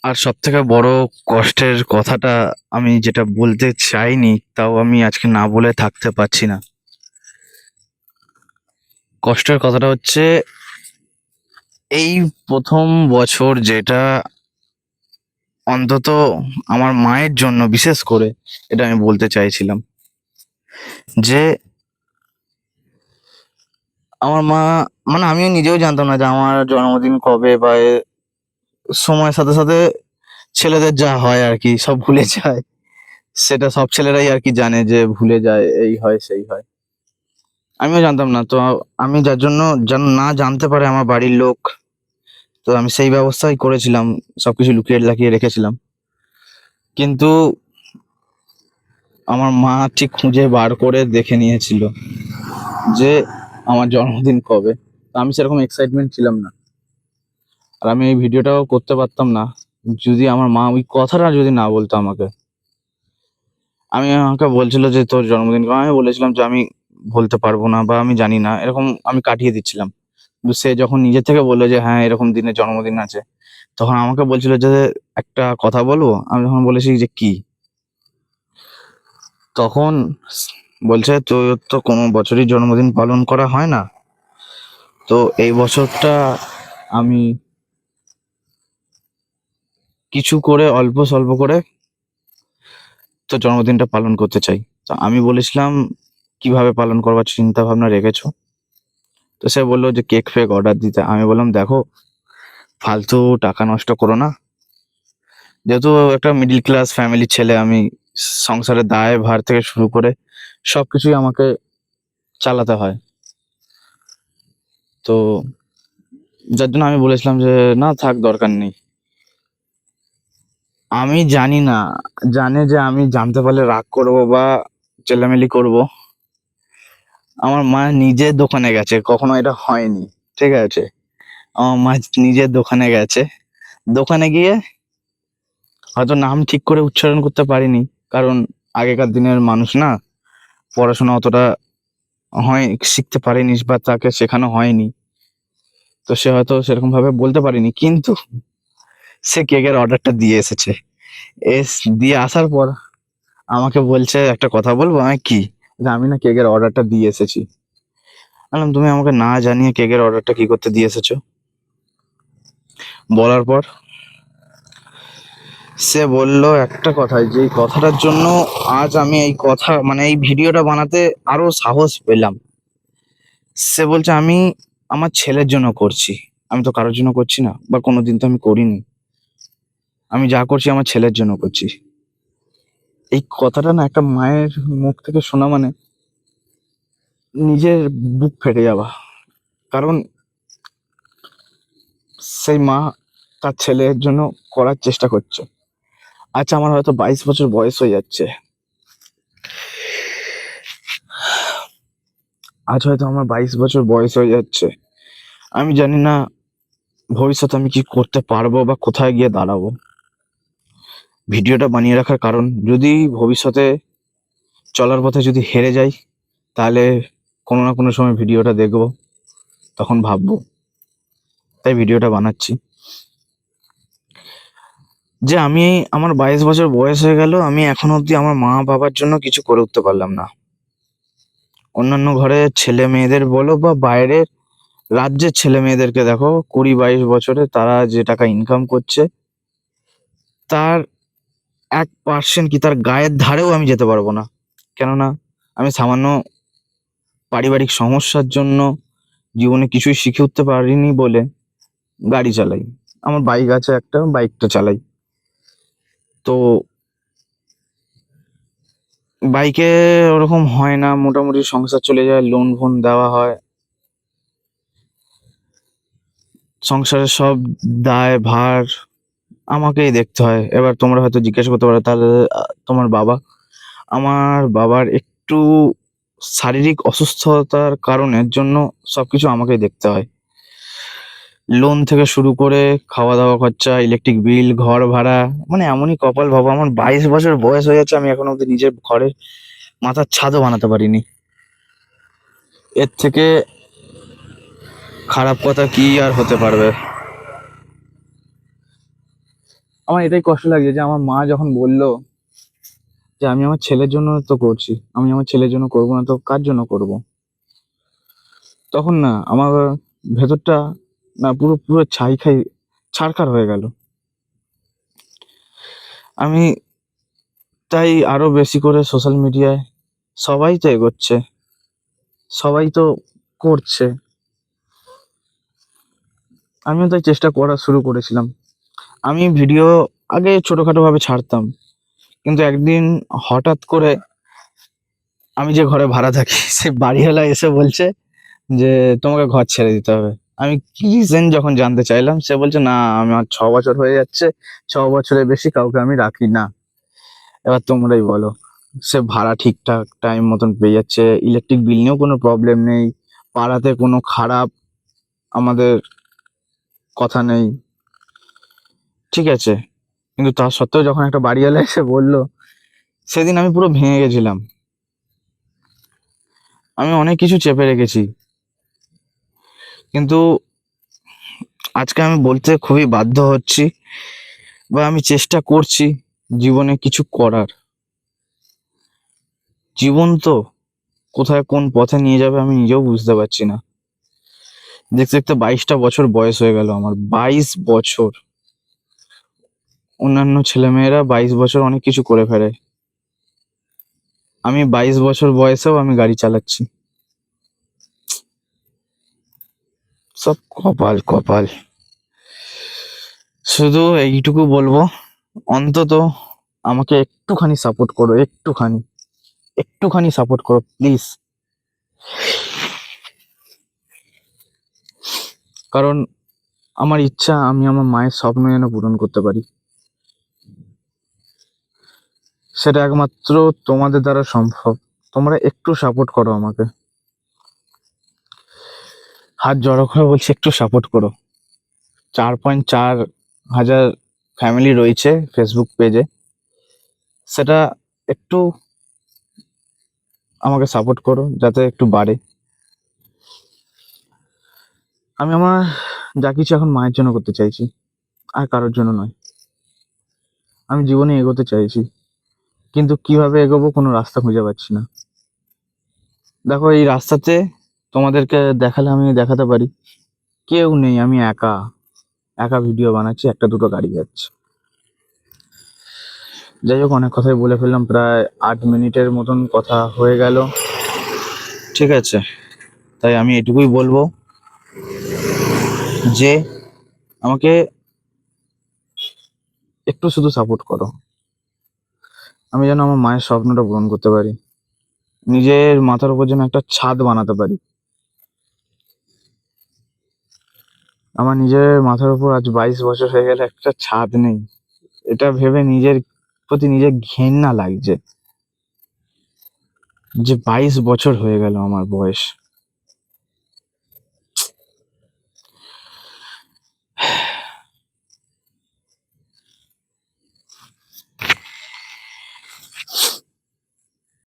আর সবথেকে বড় কষ্টের কথাটা আমি যেটা বলতে চাইনি, তাও আমি আজকে না বলে থাকতে পারছি না। কষ্টের কথাটা হচ্ছে এই প্রথম বছর যেটা অন্তত আমার মায়ের জন্য বিশেষ করে এটা আমি বলতে চাইছিলাম যে আমার মা, মানে আমিও নিজেও জানতাম না যে আমার জন্মদিন কবে, বা সময়ের সাথে সাথে ছেলেদের যা হয় আর কি, সব ভুলে যায়। সেটা সব ছেলেরাই আর কি জানে যে ভুলে যায়, এই হয় সেই হয়। আমিও জানতাম না তো। আমি যার জন্য যেন না জানতে পারে আমার বাড়ির লোক, তো আমি সেই ব্যবস্থাই করেছিলাম, সবকিছু লুকিয়ে লাকিয়ে রেখেছিলাম। কিন্তু আমার মা ঠিক খুঁজে বার করে দেখে নিয়েছিল যে আমার জন্মদিন কবে। তো আমি সেরকম এক্সাইটমেন্ট ছিলাম না, আর আমি এই ভিডিওটাও করতে পারতাম না যদি আমার মা ওই কথাটা যদি না বলতো আমাকে। আমাকে বলছিল যে তোর জন্মদিন কবে, আমি বলেছিলাম যে আমি বলতে পারবো না বা আমি জানি না, এরকম আমি কাটিয়ে দিচ্ছিলাম। কিন্তু সে যখন নিজে থেকে বললো যে হ্যাঁ এরকম দিনে জন্মদিন আছে, তখন আমাকে বলছিল যে একটা কথা বলবো। আমি যখন বলেছি যে কি, তখন বলছে তোর তো কোনো বছরই জন্মদিন পালন করা হয় না, তো এই বছরটা আমি কিছু করে অল্প স্বল্প করে তো জন্মদিনটা পালন করতে চাই। তো আমি বলেছিলাম কিভাবে পালন করবার চিন্তা ভাবনা রেখেছো। তো সে বললো যে কেক ফেক অর্ডার দিতে। আমি বললাম দেখো, ফালতু টাকা নষ্ট করো না। যেহেতু একটা মিডিল ক্লাস ফ্যামিলির ছেলে আমি, সংসারের দায় ভার থেকে শুরু করে সবকিছুই আমাকে চালাতে হয়। তো যার জন্য আমি বলেছিলাম যে না থাক, দরকার নেই। আমি জানি না, জানে যে আমি জানতে পারলে রাগ করবো বা চেল্লামেলি করব। আমার মা নিজের দোকানে গেছে, কখনো এটা হয়নি, ঠিক আছে? আমার মা নিজের দোকানে গেছে, দোকানে গিয়ে হয়তো নাম ঠিক করে উচ্চারণ করতে পারিনি, কারণ আগেকার দিনের মানুষ না, পড়াশোনা অতটা হয় শিখতে পারেনি বা তাকে শেখানো হয়নি। তো সে হয়তো সেরকম ভাবে বলতে পারেনি, কিন্তু সে কেকের অর্ডারটা দিয়ে এসেছে। দিয়ে আসার পর আমাকে বলছে একটা কথা বলবো। আমি কি, যে আমি না কেকের অর্ডারটা দিয়ে এসেছি। বললাম তুমি আমাকে না জানিয়ে কেকের অর্ডারটা কি করতে দিয়ে এসেছো? বলার পর সে বলল একটা কথাই, যে এই কথাটার জন্য আজ আমি এই কথা, মানে এই ভিডিওটা বানাতে আরো সাহস পেলাম। সে বলছে আমি আমার ছেলের জন্য করছি, আমি তো কারোর জন্য করছি না, বা কোনোদিন তো আমি করিনি। আমি যা করছি আমার ছেলের জন্য করছি। এই কথাটা না একটা মায়ের মুখ থেকে শোনা মানে নিজের বুক ফেটে যাওয়া। কারণ সেই মা তার ছেলের জন্য করার চেষ্টা করছে। আচ্ছা, আমার হয়তো 22 বছর বয়স হয়ে যাচ্ছে, আজ হয়তো আমার 22 বছর বয়স হয়ে যাচ্ছে। আমি জানি না ভবিষ্যতে আমি কি করতে পারবো বা কোথায় গিয়ে দাঁড়াবো। ভিডিওটা বানিয়ে রাখার কারণ, যদি ভবিষ্যতে চলার পথে যদি হেরে যাই, তাহলে কোনো না কোনো সময় ভিডিওটা দেখবো, তখন ভাববো। তাই ভিডিওটা বানাচ্ছি যে আমি, আমার 22 বছর বয়স হয়ে গেল, আমি এখনো অবধি আমার মা বাবার জন্য কিছু করে উঠতে পারলাম না। অন্যান্য ঘরের ছেলে মেয়েদের বলো বা বাইরের রাজ্যের ছেলে মেয়েদেরকে দেখো, 20-22 বছরে তারা যে টাকা ইনকাম করছে, তার 1% কি তার গায়ের ধারেও আমি যেতে পারবো না। কেননা আমি সামান্য পারিবারিক সমস্যার জন্য জীবনে কিছুই শিখে উঠতে পারিনি বলে গাড়ি চালাই। আমার বাইক আছে একটা, বাইকটা চালাই। তো বাইকে ওরকম হয় না, মোটামুটি সংসার চলে যায়, লোন ফোন দেওয়া হয়, সংসারের সব দায় ভার আমাকেই দেখতে হয়। এবার তোমরা হয়তো জিজ্ঞাসা করতে পারো তাহলে তোমার বাবা। আমার বাবার একটু শারীরিক অসুস্থতার কারণের জন্য সবকিছু আমাকেই দেখতে হয়। লোন থেকে শুরু করে খাওয়া দাওয়া খরচা, ইলেকট্রিক বিল, ঘর ভাড়া, মানে এমনই কপাল ভাবো আমার 22 বছর বয়স হয়ে যাচ্ছে, আমি এখনো অব্দি নিজের ঘরে মাথার ছাদও বানাতে পারিনি। এর থেকে খারাপ কথা কি আর হতে পারবে? আমার এটাই কষ্ট লাগছে যে আমার মা যখন বললো যে আমি আমার ছেলের জন্য তো করছি, আমি আমার ছেলের জন্য করবো না তো কার জন্য করব? তখন না আমার ভেতরটা না পুরো পুরো ছারখার হয়ে গেল। আমি তাই আরো বেশি করে সোশ্যাল মিডিয়ায়, সবাই তো এগোচ্ছে, সবাই তো করছে, আমিও তাই চেষ্টা করা শুরু করেছিলাম। আমি ভিডিও আগে ছোটখাটো ভাবে ছাড়তাম, কিন্তু একদিন হঠাৎ করে আমি যে ঘরে ভাড়া থাকি সে বাড়িওয়ালা এসে বলছে যে তোমাকে ঘর ছেড়ে দিতে হবে। আমি কি রিজন যখন জানতে চাইলাম, সে বলছে না আমার 6 বছর হয়ে যাচ্ছে, 6 বছরের বেশি কাউকে আমি রাখি না, এবার তোমরাই বলো। সে ভাড়া ঠিকঠাক টাইম মতন পেয়ে যাচ্ছে, ইলেকট্রিক বিল নিয়েও কোনো প্রবলেম নেই, পাড়াতে কোনো খারাপ আমাদের কথা নেই, ঠিক আছে। কিন্তু তার সত্ত্বেও যখন একটা বাড়িওয়ালা এসে বললো, সেদিন আমি পুরো ভেঙে গেছিলাম। আমি অনেক কিছু চেপে রেখেছি, কিন্তু আজকে আমি বলতে খুবই বাধ্য হচ্ছি, বা আমি চেষ্টা করছি জীবনে কিছু করার। জীবন তো কোথায় কোন পথে নিয়ে যাবে আমি নিজেও বুঝতে পারছি না। দেখতে দেখতে 22টা বছর বয়স হয়ে গেল আমার, 22 বছর। অন্যান্য ছেলেমেয়েরা 22 বছর অনেক কিছু করে ফেলে, আমি 22 বছর বয়সেও আমি গাড়ি চালাচ্ছি। সব কপাল কপাল। শুধু এইটুকু বলবো, অন্তত আমাকে একটুখানি সাপোর্ট করো, একটুখানি, একটুখানি সাপোর্ট করো প্লিজ। কারণ আমার ইচ্ছা আমি আমার মায়ের স্বপ্ন যেন পূরণ করতে পারি, সেটা একমাত্র তোমাদের দ্বারা সম্ভব। তোমরা একটু সাপোর্ট করো আমাকে, হাত জড়ো করে বলছি একটু সাপোর্ট করো। 4.4 হাজার ফ্যামিলি রয়েছে ফেসবুক পেজে, সেটা একটু আমাকে সাপোর্ট করো যাতে একটু বাড়ে। আমি আমার যা কিছু এখন মায়ের জন্য করতে চাইছি, আর কারোর জন্য নয়। আমি জীবনে এগোতে চাইছি, কিন্তু কিভাবে এগোবো কোনো রাস্তা খুঁজে পাচ্ছি না। দেখো এই রাস্তাতে তোমাদেরকে দেখালে আমি দেখাতে পারি কেউ নেই, আমি একা একা ভিডিও বানাচ্ছি, একটা দুটো গাড়ি যাচ্ছে। যাই হোক, অনেক কথাই বলে ফেললাম, প্রায় 8 মিনিটের মতন কথা হয়ে গেল, ঠিক আছে। তাই আমি এটুকুই বলবো যে আমাকে একটু শুধু সাপোর্ট করো, আমি যেন আমার মায়ের স্বপ্নটা পূরণ করতে পারি, নিজের মাথার উপর যেন একটা ছাদ বানাতে পারি। আমার নিজের মাথার উপর আজ 22 বছর হয়ে গেলে একটা ছাদ নেই, এটা ভেবে নিজের প্রতি নিজের ঘেন্না লাগছে যে 22 বছর হয়ে গেল আমার বয়স।